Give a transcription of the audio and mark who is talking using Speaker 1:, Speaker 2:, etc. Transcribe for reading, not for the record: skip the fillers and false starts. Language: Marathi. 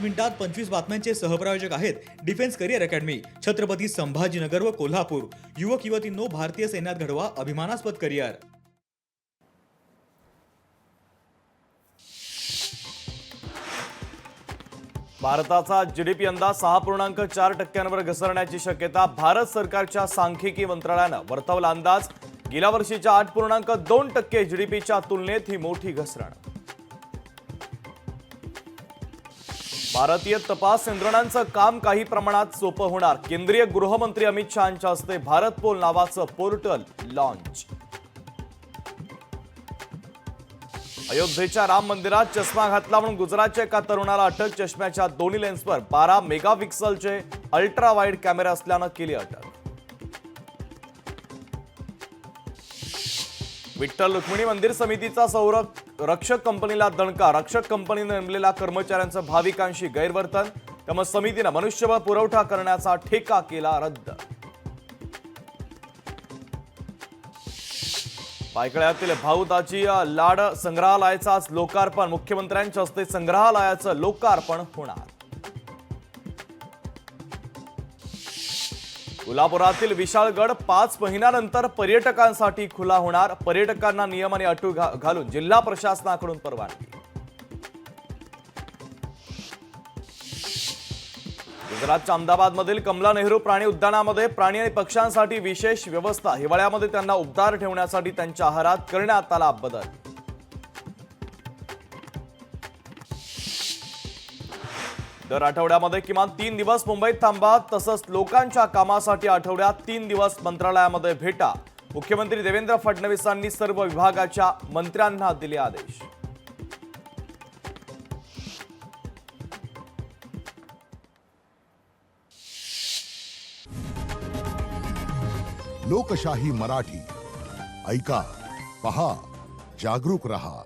Speaker 1: मिनिटात 25 बातम्यांचे सहप्रायोजक आहेत defence career academy, Chhatrapati Sambhajinagar व कोल्हापूर। युवक युवतींनो, भारतीय सैन्यात घडवा अभिमानास्पद करिअर।
Speaker 2: भारताचा जीडीपी यंदा 6.4% घसरण्याची शक्यता। भारत सरकारच्या सांख्यिकी मंत्रालयानं वर्तवला अंदाज। गेल्या वर्षीच्या 8.2% जीडीपीच्या तुलनेत ही मोठी घसरण। भारतीय तपास यंत्रणांचं काम काही प्रमाणात सोपं होणार। केंद्रीय गृहमंत्री अमित शहांच्या हस्ते भारत पोल नावाचं पोर्टल लॉन्च। अयोध्येच्या राम मंदिरात चष्मा घातला म्हणून गुजरातच्या एका तरुणाला अटक। चष्म्याच्या दोन्ही लेन्सवर 12 मेगापिक्सलचे अल्ट्रा वाईड कॅमेरा असल्यानं केली अटक। विठ्ठल रुक्मिणी मंदिर समितीचा रक्षक कंपनीला दणका। रक्षक कंपनीने नेमलेल्या कर्मचाऱ्यांचं भाविकांशी गैरवर्तन, त्यामुळे समितीनं मनुष्यबळ पुरवठा करण्याचा ठेका केला रद्द। पायकळ्यातील भाऊताची लाड संग्रहालयाचं आज लोकार्पण। मुख्यमंत्र्यांच्या हस्ते संग्रहालयाचं लोकार्पण होणार। कोल्हापुरातील विशाळगड 5 महिन्यानंतर पर्यटकांसाठी खुला होणार। पर्यटकांना नियम आणि अटी घालून जिल्हा प्रशासनाकडून परवानगी। गुजरातच्या अहमदाबादमधील कमला नेहरू प्राणी उद्यानामध्ये प्राणी आणि पक्ष्यांसाठी विशेष व्यवस्था। हिवाळ्यामध्ये त्यांना उबदार ठेवण्यासाठी त्यांच्या आहारात करण्यात आला बदल। दर आठवड्यामध्ये किमान 3 दिवस मुंबईत थांबा, तसंच लोकांच्या कामासाठी आठवड्यात 3 दिवस मंत्रालयामध्ये भेटा। मुख्यमंत्री देवेंद्र फडणवीसांनी सर्व विभागाच्या मंत्र्यांना दिले आदेश।
Speaker 3: लोकशाही मराठी ऐका, पहा, जागरूक रहा।